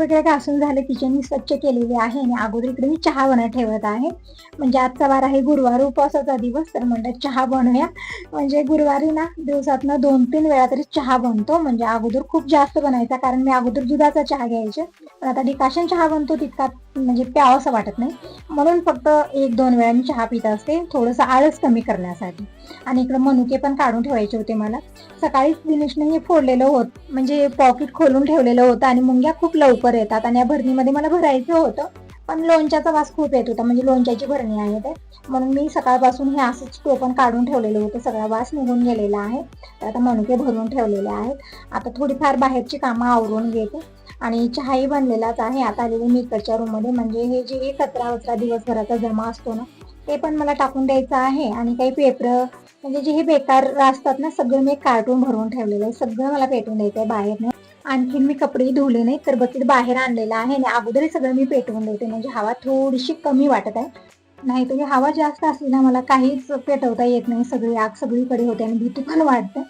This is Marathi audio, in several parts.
वगैरे घासून झालं, किचन मी स्वच्छ केलेली आहे आणि अगोदर इकडे मी चहा बनवत ठेवत आहे. म्हणजे आजचा वार आहे गुरुवार, उपवासाचा दिवस. तर म्हणलं चहा बनवूया. म्हणजे गुरुवारी ना दिवसातनं 2-3 वेळा तरी चहा बनतो. म्हणजे अगोदर खूप जास्त बनायचा, कारण मी अगोदर दुधाचा चहा घ्यायचे. पण आता डिकाशन चहा बनतो तितका म्हणजे प्यावंसं वाटत नाही, म्हणून फक्त 1-2 वेळा मी चहा पित असते, थोडंसं आळस कमी करण्यासाठी. आणि इकडे मनुके पण काढून ठेवायचे होते मला. सकाळीच दिनेशने हे फोडलेलं होतं, म्हणजे पॉकेट खोलून ठेवलेलं होतं. आणि मुंग्या खूप लवकर येतात आणि या भरणीमध्ये मला भरायचं होतं, पण लोणच्याचा वास खूप येत होता, म्हणजे लोणच्याची भरणी आहे ते. म्हणून मी सकाळपासून हे असंच टोपण काढून ठेवलेलं होतं, सगळा वास निघून गेलेला आहे. तर आता मनुके भरून ठेवलेले आहेत. आता थोडीफार बाहेरची कामं आवरून घेते आणि चहाही बनलेलाच आहे. आता आलेले मी इकडच्या रूममध्ये, म्हणजे हे जे कचरा वचरा दिवसभराचा जमा असतो ना, ते पण मला टाकून द्यायचं आहे. आणि काही पेपर, म्हणजे जे हे बेकार असतात ना, सगळं मी कार्टून भरून ठेवलेलं आहे, सगळं मला पेटून द्यायचं आहे बाहेर. आणखीन मी कपडेही धुवले नाही, तर बकेट बाहेर आणलेला आहे आणि अगोदरही सगळं मी पेटवून देते, म्हणजे हवा थोडीशी कमी वाटत आहे. नाही तर हवा जास्त असली ना, मला काहीच पेटवता येत नाही, सगळी आग सगळीकडे होते आणि भीती पण वाटते.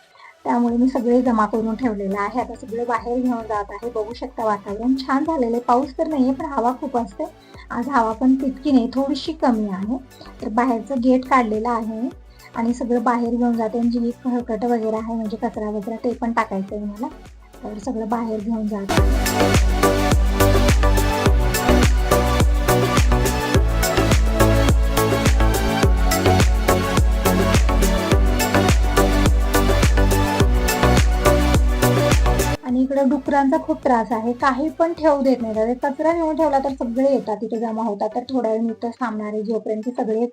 त्यामुळे मी सगळे जमा करून ठेवलेलं आहे. आता सगळं बाहेर घेऊन जात आहे. बघू शकता वातावरण छान झालेलं आहे, पाऊस तर नाहीये पण हवा खूप असते. आज हवा पण तितकी नाही, थोडीशी कमी आहे. तर बाहेरचं गेट काढलेलं आहे आणि सगळं बाहेर घेऊन जाते. जी खरकट वगैरे आहे, म्हणजे कचरा वगैरे, ते पण टाकायचं आहे मला. तर सगळं बाहेर घेऊन जाते. आणि इकडे डुकरांचा खूप त्रास आहे, काही पण ठेवू देत नाही. कचरा नेऊन ठेवला तर सगळे येतात, तिथे जमा होतात. तर थोड्या वेळ मी इथंच थांबणार आहे, जोपर्यंत सगळे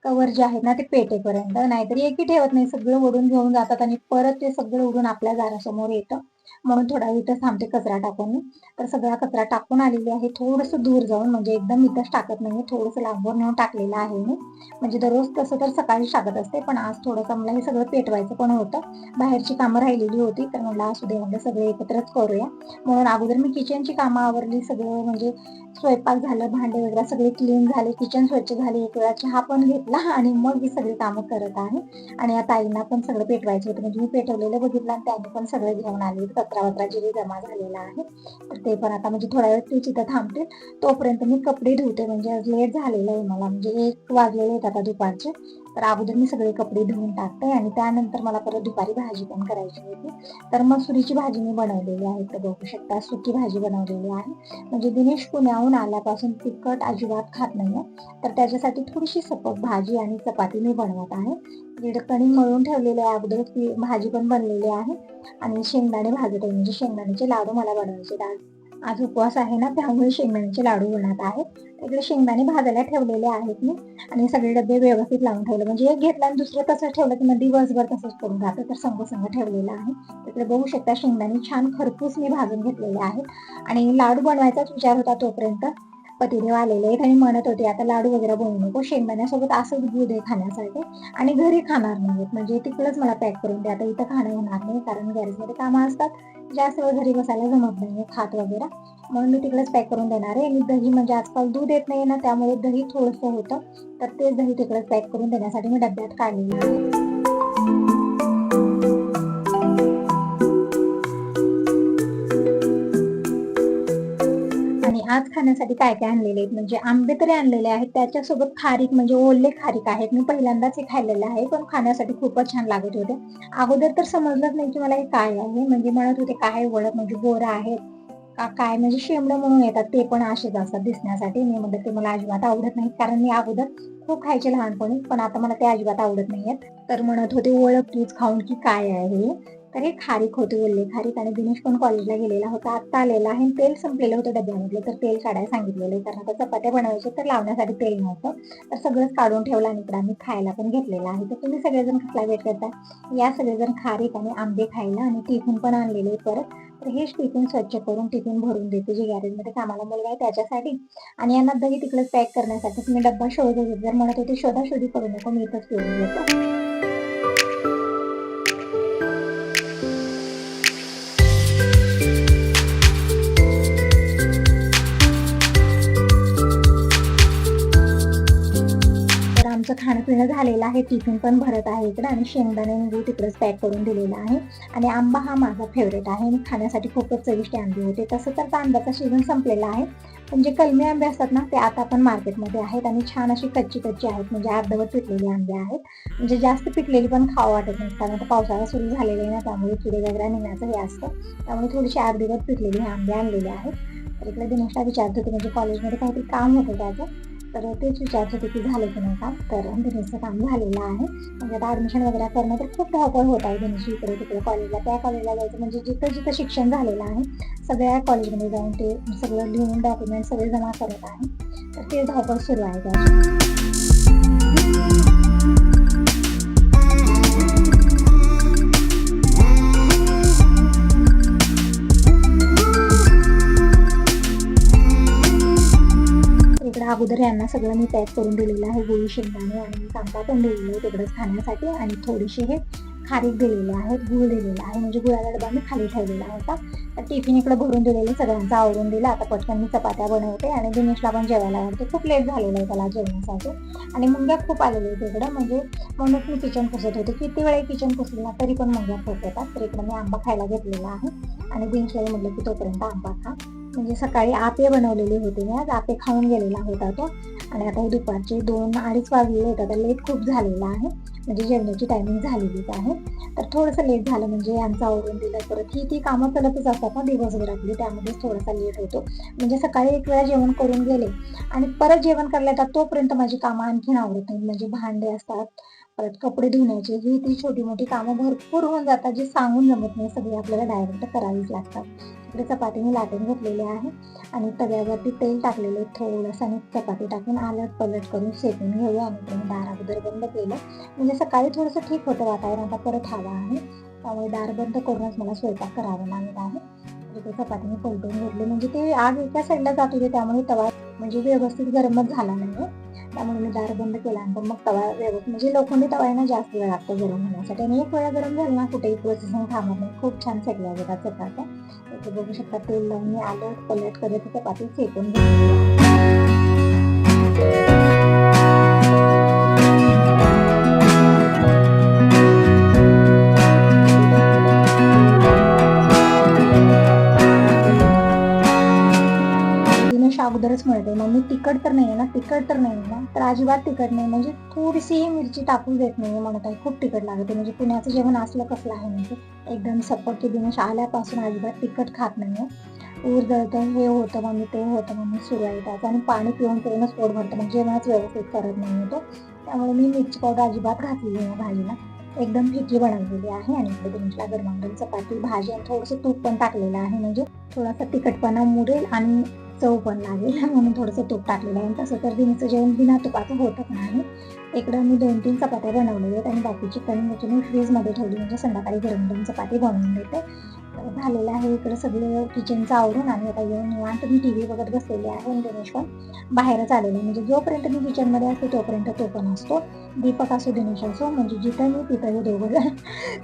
कवर जे आहेत ना ते पेटेपर्यंत. नाहीतरी एकही ठेवत नाही, सगळं ओढून घेऊन जातात आणि परत ते सगळं उडून आपल्या दारासमोर येतं. म्हणून थोडा वेळ इथं थांबते कचरा टाकून मी. तर सगळा कचरा टाकून आलेली आहे, थोडंसं दूर जाऊन, म्हणजे एकदम इथंच टाकत नाहीये, थोडंसं लांबवर नेऊन टाकलेलं आहे मी. म्हणजे दररोज तसं तर सकाळीच टाकत असते, पण आज थोडंसं मला हे सगळं पेटवायचं पण होतं. बाहेरची कामं राहिलेली होती, तर म्हणलं असू दे, म्हणजे सगळे एकत्रच करूया. म्हणून अगोदर मी किचनची कामं आवरली सगळं, म्हणजे स्वयंपाक झालं, भांडे वगैरे सगळे क्लीन झाले, किचन स्वच्छ झाले, एक वेळा चहा पण घेतला आणि मग ही सगळी कामं करत आहे. आणि या ताईंना पण सगळं पेटवायचं होतं, म्हणजे मी पेटवलेलं बघितलं आणि त्यांनी पण सगळं घेऊन आले, कचरा वचरा जे जमा झालेला आहे. तर ते पण आता, म्हणजे थोड्या वेळ तेच इथं थांबते, तोपर्यंत मी कपडे धुते. म्हणजे आज लेट झालेलं आहे मला, म्हणजे 1 वाजलेले आहेत आता दुपारचे. तर अगोदर मी सगळे कपडे धुवून टाकते आणि त्यानंतर मला परत दुपारी भाजी पण करायची होती. तर मसुरीची भाजी मी बनवलेली आहे, तर बघू शकता सुकी भाजी बनवलेली आहे. म्हणजे दिनेश पुण्याहून आल्यापासून तिखट अजिबात खात नाहीये, तर त्याच्यासाठी थोडीशी सपक भाजी आणि चपाती मी बनवत आहे. कणिक मळून ठेवलेले आहे अगोदर, भाजी पण बनलेली आहे. आणि शेंगदाणे भाजत आहे, म्हणजे शेंगदाण्याचे लाडू मला बनवायचे. आज उपवास आहे ना, त्यामुळे शेंगदाण्याचे लाडू बनवत आहेत. इकडे शेंगदाणे भाजायला ठेवलेले आहेत मी आणि सगळे डबे व्यवस्थित लावून ठेवले, म्हणजे एक घेतला आणि दुसरं तसंच ठेवलं की मग दिवसभर तसंच पडून राहतं. तर संघ ठेवलेलं आहे. तिकडे बघू शकता शेंगदाणे छान खरपूस मी भाजून घेतलेले आहेत. आणि लाडू बनवायचाच विचार होता, तोपर्यंत पतिदेव आलेले आहेत आणि म्हणत होते आता लाडू वगैरे बनवू नको, शेंगदाण्यासोबत असंच दूध आहे खाण्यासाठी, आणि घरी खाणार नाहीत, म्हणजे तिकडंच मला पॅक करून द्या. आता इथं खाणं होणार नाही, कारण गॅरेजमध्ये कामं असतात, जास्त वेळ घरी बसायला जमत नाहीये खात वगैरे. म्हणून मी तिकडेच पॅक करून देणार आहे. आणि दही, म्हणजे आजकाल दूध येत नाही ना, त्यामुळे दही थोडंसं होतं, तर तेच दही तिकडेच पॅक करून देण्यासाठी मी डब्यात काढलेलं आहे. आणि आज खाण्यासाठी काय काय आणलेले आहेत, म्हणजे आंबे तरी आणलेले आहेत, त्याच्यासोबत खारीक, म्हणजे ओले खारीक आहेत. मी पहिल्यांदाच हे खाल्लेलं आहे, पण खाण्यासाठी खूपच छान लागत होते. अगोदर तर समजलंच नाही की मला हे काय आहे, म्हणजे म्हणत होते काय ओळख, म्हणजे बोरं आहेत का काय, म्हणजे शेंबडं म्हणून येतात, ते पण असेच असतात दिसण्यासाठी. मी म्हणलं ते मला अजिबात आवडत नाहीत, कारण मी अगोदर खूप खायचे लहानपणी, पण आता मला ते अजिबात आवडत नाहीयेत. तर म्हणत होते ओळख तूच खाऊन की काय आहे हे. तर हे खारीक होते, ओले खारीक. आणि दिनेश पण कॉलेजला गेलेला होता, आत्ता आलेला आहे. तेल संपलेलं होतं डब्यामधलं, तर तेल काढायला सांगितलेलं, कारण आता चपात्या बनवायच्या, तर लावण्यासाठी तेल नव्हतं. तर सगळंच काढून ठेवलं आणि इकडे आम्ही खायला पण घेतलेलं आहे. तर तुम्ही सगळेजण कसला वेट करता, या सगळेजण खारीक आणि आंबे खायला. आणि टिफिन पण आणलेले परत. तर हेच टिफिन स्वच्छ करून टिफिन भरून देते, जे गॅरेजमध्ये कामाला मुलगा आहे त्याच्यासाठी. आणि यांना दही तिकडेच पॅक करण्यासाठी तुम्ही डब्बा शोधत होते, जर म्हणत होते शोधाशोधी करू नको, मी इथंच ठेवून देतो. दिनेशचं खाणं पिणं झालेलं आहे, टिफिन पण भरत आहे इकडं आणि शेंगदाणे गूळ तिकडंच पॅक करून दिलेला आहे. आणि आंबा हा माझा फेवरेट आहे आणि खाण्यासाठी खूपच चविष्ट आंबे होते. तसं तर आंब्याचा सीझन संपलेला आहे, पण जे कलमी आंबे असतात ना ते आता पण मार्केटमध्ये आहेत आणि छान अशी कच्ची कच्ची आहेत, म्हणजे अर्धवट पिकलेले आंबे आहेत. म्हणजे जास्त पिकलेली पण खावं वाटत नाही, कारण आता पावसाळा सुरू झालेला आहे ना, त्यामुळे किडे वगैरे निघण्याचं हे असतं. त्यामुळे थोडीशी अर्धवट पिकलेली हे आंबे आणलेले आहेत. तर इकडे दिनेशला विचारत होते, म्हणजे कॉलेजमध्ये काहीतरी काम होतं त्याचं, तर तेच विचारत होते की झालं की नाही काम. तर दिनेशचं काम झालेलं आहे. म्हणजे आता ॲडमिशन वगैरे करणं तर खूप धावपळ होत आहे दिनेशची इकडे तिकडे कॉलेजला, त्या कॉलेजला जायचं, म्हणजे जिथं जिथं शिक्षण झालेलं आहे सगळ्या कॉलेजमध्ये जाऊन ते सगळं लिहून डॉक्युमेंट सगळे जमा करत आहे. तर ते धावपळ सुरू आहे त्याची. अगोदर यांना सगळं मी पॅक करून दिलेलं आहे, गुळ शेंगदाणे आणि कांदा पण दिलेला आहे तिकडंच खाण्यासाठी, आणि थोडीशी हे खारीक दिलेले आहेत, गूळ दिलेला आहे, म्हणजे गुळाचा डबा मी खाली ठेवलेला होता. तर टिफिन इकडे भरून दिलेलं, सगळ्यांचं आवरून दिलं. आता पटकन मी चपात्या बनवते आणि दिनेशला पण जेवायला वाटते, खूप लेट झालेलं आहे त्याला जेवण्यासाठी. आणि मुंग्या खूप आलेल्या आहेत इकडं, म्हणजे म्हणून मी किचन पुसत होते, किती वेळा किचन पुसलं ना तरी पण मुंग्या खूप येतात. तर इकडे मी आंबा खायला घेतलेला आहे आणि दिनेशला म्हटलं की तोपर्यंत आंबा खा. म्हणजे सकाळी आपे बनवलेले होते मी आज, आपे खाऊन गेलेला होता तो. आणि आता दुपारचे 2-2:30 वाजलेले आहेत, आता लेट खूप झालेला आहे, म्हणजे जेवणाची टायमिंग झालेलीच आहे. तर थोडंसं लेट झालं, म्हणजे यांचं आवरून दिलं, परत ती कामं चालतच असतात ना दिवसभरातली, त्यामध्येच थोडासा लेट होतो. म्हणजे सकाळी एक वेळा जेवण करून गेले आणि परत जेवण करायला येतात तोपर्यंत माझी कामं आणखीन आवरत नाही. म्हणजे भांडे असतात, परत कपडे धुण्याची, ही ती छोटी मोठी कामं भरपूर होऊन जातात, जी सांगून जमत नाही, सगळी आपल्याला डायरेक्ट करावीच लागतात. इकडे चपाती मी लाटून घेतलेली आहे आणि तव्यावरती तेल टाकलेलं थोडंसं, आणि चपाती टाकून आलट पलट करून शेकून घेऊया. आणि मी दार अगोदर बंद केलं, म्हणजे सकाळी थोडंसं ठीक होतं वातावरण, आता परत हवा आहे, त्यामुळे दार बंद करूनच मला स्वयंपाक करावा लागत आहे. तर चपाती मी पलटून घेतली, म्हणजे ते आग एका साईडला जात होते, त्यामुळे तवा म्हणजे व्यवस्थित गरमच झाला नाही, त्यामुळे मी दार बंद केल्यानंतर मग तवा व्यवस्थित, म्हणजे लोखंडी तवा आहे ना, जास्त वेळ लागतो गरम होण्यासाठी, आणि एक वेळा गरम झाला ना कुठेही प्रोसेसिंग थांबत नाही, खूप छान शेकल्या जातात चपात्या. इथे बघू शकता तेल लावून मी आलट पलट करत चपाती शेकून घेतली. अगोदरच म्हणते, मम्मी तिखट तर नाही आहे ना, तिखट तर नाही आहे ना, तर अजिबात तिखट नाही, म्हणजे थोडीशी मिरची टाकून देत नाही म्हणत आहे, खूप तिखट लागते. म्हणजे पुण्याचं जेवण असलं कसलं आहे, म्हणजे एकदम सपक, की दिनेश आल्यापासून अजिबात तिखट खात नाही. ऊर जळतं, हे होतं मम्मी, ते होतं मम्मी सुरू आहे त्याचं, आणि पाणी पिऊन पिऊनच पोट भरतं, म्हणजे जेवणच व्यवस्थित करत नाही तो. त्यामुळे मी मिरची पावडर अजिबात घातलेली आहे भाजीला, एकदम फिकी बनवलेली आहे. आणि इकडे दिनेशला गरमागरम चपाती भाजी आणि थोडंसं तूप पण टाकलेलं आहे, म्हणजे थोडासा तिखटपणा मुरेल आणि चव पण लागेल म्हणून थोडंसं तूप टाकलेलं आहे. तसं तर दिनेशचं जेवण बिना तुपाचं होतच नाही. इकडं मी 2-3 चपात्या बनवलेल्या आहेत आणि बाकीची कणिक मी फ्रीजमध्ये ठेवली, म्हणजे संध्याकाळी गरम गरम चपाती बनवून देते. झालेलं आहे इकडं सगळं किचनचं आवरून, आणि आता येऊन निवांत मी टीव्ही बघत बसलेली आहे. आणि दिनेश पण बाहेरच आलेलं आहे, म्हणजे जोपर्यंत मी किचनमध्ये असते तोपर्यंत तो पण असतो. दीपक असो दिनेश असो, म्हणजे जिथं मी तिथं हे दोघं जण.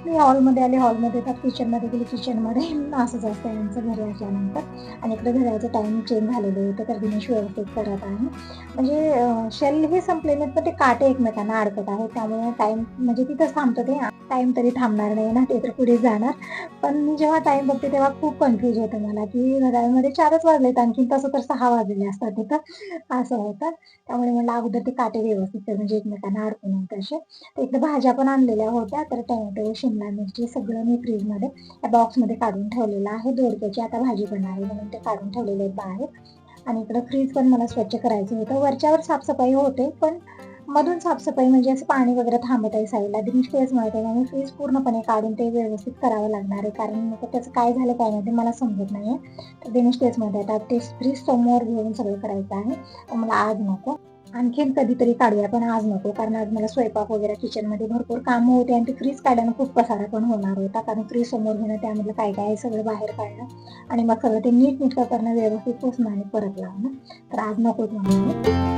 मी हॉलमध्ये आले हॉलमध्ये येतात, किचनमध्ये गेले किचनमध्ये, असंच असतं यांचं घरी असल्यानंतर. आणि इकडे घराचं टाइम चेंज झालेलं होतं, तर दिनेश व्यवस्थित करत आहे. म्हणजे शेल हे संपले नाहीत, पण ते काटे एकमेकांना अडकत आहे, त्यामुळे टाइम म्हणजे तिथंच थांबतं ते. टाइम तरी थांबणार नाही ना, ते तर पुढे जाणार. पण मी जेव्हा टाइम बघते तेव्हा खूप कन्फ्युज होतं मला, की घड्याळामध्ये 4च वाजलेत, आणखीन तसं तर 6 वाजलेले असतात तिथं, असं होतं. त्यामुळे मला अगोदर ते काटे व्यवस्थित कर, म्हणजे एकमेकांना अडकू नये तसे. तर इकडे भाज्या पण आणलेल्या होत्या, तर टोमॅटो, शिमला मिरची सगळं मी फ्रीजमध्ये त्या बॉक्समध्ये काढून ठेवलेलं आहे. दोडक्याची आता भाजी बनणार आहे म्हणून ते काढून ठेवलेले आहेत बाहेर. आणि इकडं फ्रीज पण मला स्वच्छ करायचं होतं. वरच्यावर साफसफाई होते, पण मधून साफसफाई म्हणजे असं पाणी वगैरे थांबत आहे साईडला. दिनेश तेच म्हणत आहे, मग फ्रीज पूर्णपणे काढून ते व्यवस्थित करावं लागणार आहे, कारण मग त्याचं काय झालं काय नाही ते मला समजत नाही आहे. तर दिनेश तेच म्हणत आहे, आता ते फ्रीज समोर घेऊन सगळं करायचं आहे, तर मला आज नको, आणखीन कधीतरी काढूया, पण आज नको, कारण आज मला स्वयंपाक वगैरे किचनमध्ये भरपूर कामं होते, आणि ते फ्रीज काढणं खूप पसारा पण होणार होता, कारण फ्रीज समोर घेणं, त्यामधलं काय काय आहे सगळं बाहेर काढणं, आणि मग सगळं ते नीटनेटकं करणं, व्यवस्थित पुसणं आणि परत लावणं, तर आज नकोच म्हणून.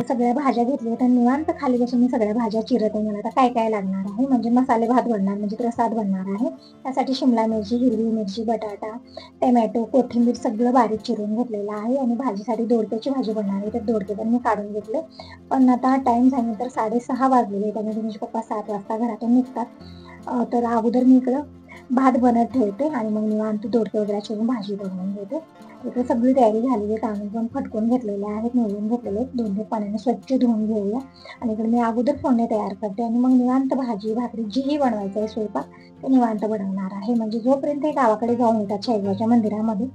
सगळ्या भाज्या घेतल्या आणि निवांत खाली बसून मी सगळ्या भाज्या चिरत आहे. मला आता काय काय लागणार आहे, म्हणजे मसाले भात बनणार, म्हणजे प्रसाद बनणार आहे. त्यासाठी शिमला मिरची, हिरवी मिरची, बटाटा, टोमॅटो, कोथिंबीर सगळं बारीक चिरून घेतलेलं आहे. आणि भाजीसाठी दोडक्याची भाजी बनणार आहे, तर दोडके पण मी काढून घेतले. पण आता टाइम झाल्यानंतर 6:30 वाजलेले आहेत आणि दिनेश पप्पा 7 वाजता घरातून निघतात. तर अगोदर मी इकडं भात बनत ठेवते आणि मग निवांत दोडके वगैरे चिरून भाजी बनवून घेते. इकडे सगळी तयारी झालेली आहे. तांदूळ पण फटकून घेतलेले आहेत, निवडून घेतलेले आहेत. 2 पाण्याने स्वच्छ धुवून घेऊया. आणि इकडे मी अगोदर फोडणी तयार करते आणि मग निवांत भाजी भाकरी जीही बनवायचं आहे स्वयंपाक ते निवांत बनवणार आहे. म्हणजे जोपर्यंत गावाकडे जाऊन येतात शाईबाबाच्या मंदिरामध्ये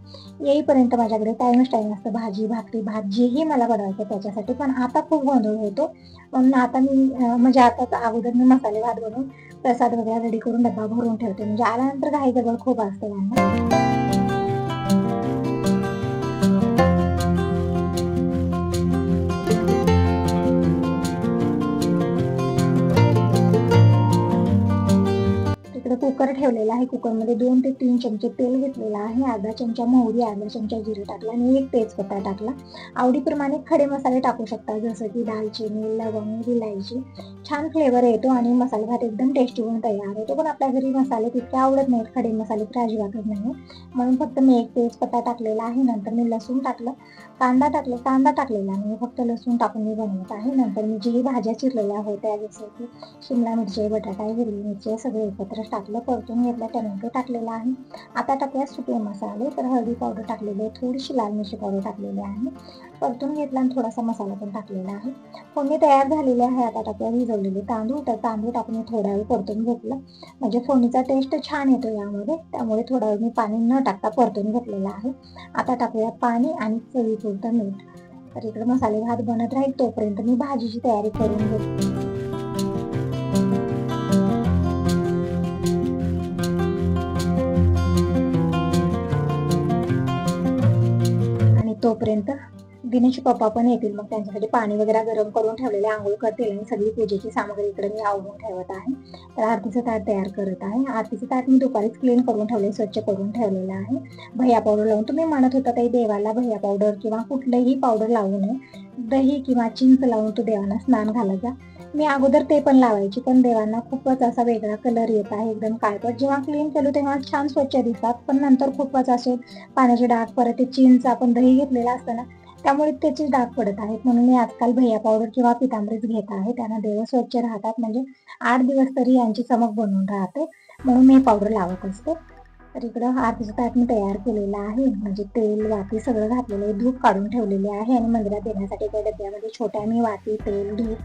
येईपर्यंत माझ्याकडे टाइम असतं भाजी भाकरी भात जेही मला बनवायचं त्याच्यासाठी. पण आता खूप गोंधळ होतो, म्हणून आता मी म्हणजे आता अगोदर मी मसाले भात बनवून प्रसाद वगैरे रेडी करून डब्बा भरून ठेवते, म्हणजे आल्यानंतर घाई गडबड खूप असते त्यांना. इकडे कुकर ठेवलेला आहे. कुकरमध्ये 2 ते 3 चमचे तेल घेतलेलं आहे. अर्धा चमचा मोहरी, अर्धा चमचा जिरे टाकला आणि 1 तेजपत्ता टाकला. आवडीप्रमाणे खडे मसाले टाकू शकता, जसं की दालचिनी, लवंग, विलायची. छान फ्लेवर येतो आणि मसाला भात एकदम टेस्टी होऊन तयार होतो. पण आपल्या घरी मसाले तितके आवडत नाहीत, खडे मसाले तर अजिबातच नाही, म्हणून फक्त मी 1 तेजपत्ता टाकलेला आहे. नंतर मी लसूण टाकलं, कांदा टाकलेला नाही, फक्त लसूण टाकून मी बनवत आहे. नंतर मी जी भाज्या चिरलेल्या होत्या, जसं की शिमला मिरची, बटाटा, हिरवी मिरची सगळे एकत्र टाकलं, परतून घेतलं. टोमॅटो टाकलेला आहे. आता टाकूया सुके मसाले. तर हळदी पावडर टाकलेली आहे, थोडीशी लाल मिरची पावडर टाकलेली आहे, परतून घेतला आणि थोडासा मसाला पण टाकलेला आहे. फोडणी तयार झालेली आहे. आता टाकूया भिजवलेले तांदूळ. तर तांदूळ टाकून मी थोडा वेळ परतून घेतलं, म्हणजे फोडणीचा टेस्ट छान येतो यामध्ये, त्यामुळे थोडा वेळ मी पाणी न टाकता परतून घेतलेलं आहे. आता टाकूया पाणी आणि चवीपुरतं मीठ. तर इकडे मसाले भात बनत राहील तोपर्यंत मी भाजीची तयारी करून घेते. तोपर्यंत दिनेश पप्पा पण येतील, मग त्यांच्यासाठी पाणी वगैरे गरम करून ठेवलेले, आंघोळ करतील आणि सगळी पूजेची सामग्री इकडे मी आवरून ठेवत आहे. तर आरतीचं ताट तयार करत आहे. आरतीचं ताट मी दुपारीच क्लीन करून ठेवले, स्वच्छ करून ठेवलेलं आहे. भैया पावडर लावून, तुम्ही म्हणत होता काही देवाला भैया पावडर किंवा कुठलंही पावडर लावू नये, दही किंवा चिंच लावून तो देवांना स्नान घालायचा. मी अगोदर ते पण लावायची, पण देवांना खूपच असा वेगळा कलर येत आहे, एकदम काळपट. जेव्हा क्लीन केलं तेव्हा छान स्वच्छ दिसतात, पण नंतर खूपच असे पाण्याचे डाग, परत ते चिंच आपण दही घेतलेलं असतं ना, त्यामुळे त्याचे डाग पडत आहेत. म्हणून मी आजकाल भैया पावडर किंवा पितांबरीच घेत आहे. त्यांना देव स्वच्छ राहतात, म्हणजे 8 दिवस तरी यांची चमक बनून राहते, म्हणून मी पावडर लावत असते. तर इकडं आरतीचं ताट मी तयार केलेलं आहे, म्हणजे तेल वाती सगळं घातलेलं आहे. धूप काढून ठेवलेले आहे आणि मंदिरात देण्यासाठी त्या डब्यामध्ये छोट्या मी वाती, तेल, धूप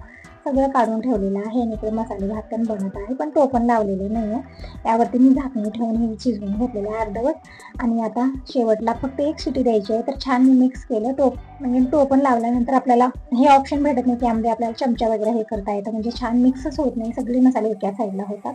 सगळं काढून ठेवलेलं आहे. आणि इकडे मसाले भात पण बनत आहे, पण टोपण लावलेले नाही आहे. यावरती मी झाकणी ठेवून हे शिजवून घेतलेलं आहे अर्धवट. आणि आता शेवटला फक्त 1 शिटी द्यायची आहे. तर छान मी मिक्स केलं. म्हणजे टोपण लावल्यानंतर आपल्याला हे ऑप्शन भेटत नाही, त्यामध्ये आपल्याला चमचा वगैरे हे करता येतं, म्हणजे छान मिक्सच होत नाही, सगळे मसाले एका साईडला होतात,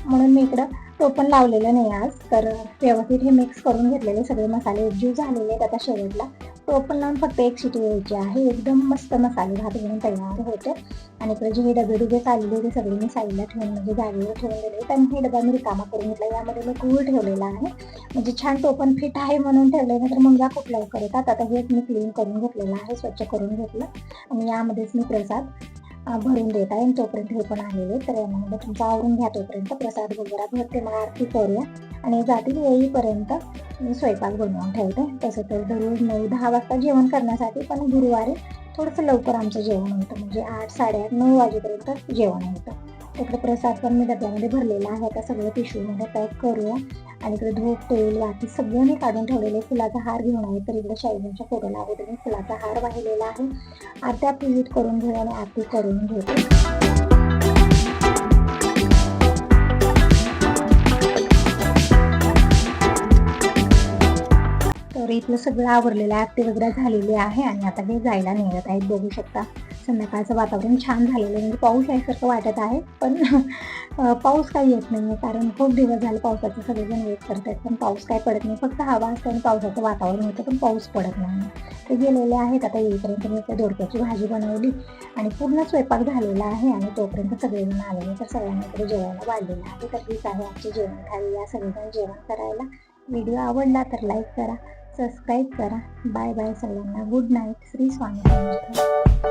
म्हणून मी इकडं टोपण लावलेलं नाही आज. तर व्यवस्थित हे मिक्स करून घेतलेले सगळे मसाले एकजीव झालेले आहेत. आता शेवटला टोपण लावून फक्त 1 शिटी द्यायची आहे. एकदम मस्त मसाले भात बनवून तयार होतो. आणि इकडे जे डबे चाललेले होते सगळे मी साईडला ठेवून, म्हणजे जागेवर ठेवून दिले. आणि हे डबा मी रिकामा करून घेतला. यामध्ये मी गूळ ठेवलेला आहे, म्हणजे छान टोपण फिट आहे म्हणून ठेवले, नंतर मुंग्या खूप लवकर येतात. आता हेच मी क्लीन करून घेतलेलं आहे, स्वच्छ करून घेतलं आणि यामध्येच मी प्रसाद भरून देत आहे. तोपर्यंत हे पण आलेले, तर यामध्ये तुमचं आवरून घ्या तोपर्यंत. प्रसाद वगैरे भरते, मग आरती करूया आणि जातील येईपर्यंत मी स्वयंपाक बनवून ठेवते. तसं तर दररोज 9-10 वाजता जेवण करण्यासाठी, पण गुरुवारी थोडंसं लवकर आमचं जेवण होतं, म्हणजे 8, 8:30, 9 वाजेपर्यंत जेवण होतं. तिकडे प्रसाद पण मी डब्यामध्ये भरलेला आहे. आता सगळं पिशवीमध्ये पॅक करूया. आणि इकडे धूप, तेल, वाती सगळं मी काढून ठेवलेले. फुलाचा हार घेऊन आहे, तर इकडे शाईबाबांच्या फोटोला अगोदर मी फुलाचा हार वाहिलेला आहे. आरत्या पूजित करून घेऊ आणि आरती करून घेते. तर इथलं सगळं आवरलेलं आहे, आरती वगैरे झालेली आहे आणि आता हे जायला निघत आहेत. बघू शकता संध्याकाळचं वातावरण छान झालेलं आहे, म्हणजे पाऊस यासारखं वाटत आहे, पण पाऊस काही येत नाही आहे, कारण खूप दिवस झाले पावसाचे सगळेजण वेट करतात, पण पाऊस काय पडत नाही. फक्त हवा असते आणि पावसाचं वातावरण होतं, पण पाऊस पडत नाही. ते गेलेले आहेत. आता येईपर्यंत मी त्या दोडक्याची भाजी बनवली आणि पूर्ण स्वयंपाक झालेला आहे. आणि तोपर्यंत सगळेजण आलेले, तर सगळ्यांना इकडे जेवायला वाढलेलं आहे. तर हीच आहे आजची जेवण थाळी. या सगळेजण जेवण करायला. व्हिडिओ आवडला तर लाईक करा, सबस्क्राईब करा. बाय बाय सगळ्यांना. Good night. श्री स्वामी समर्थ.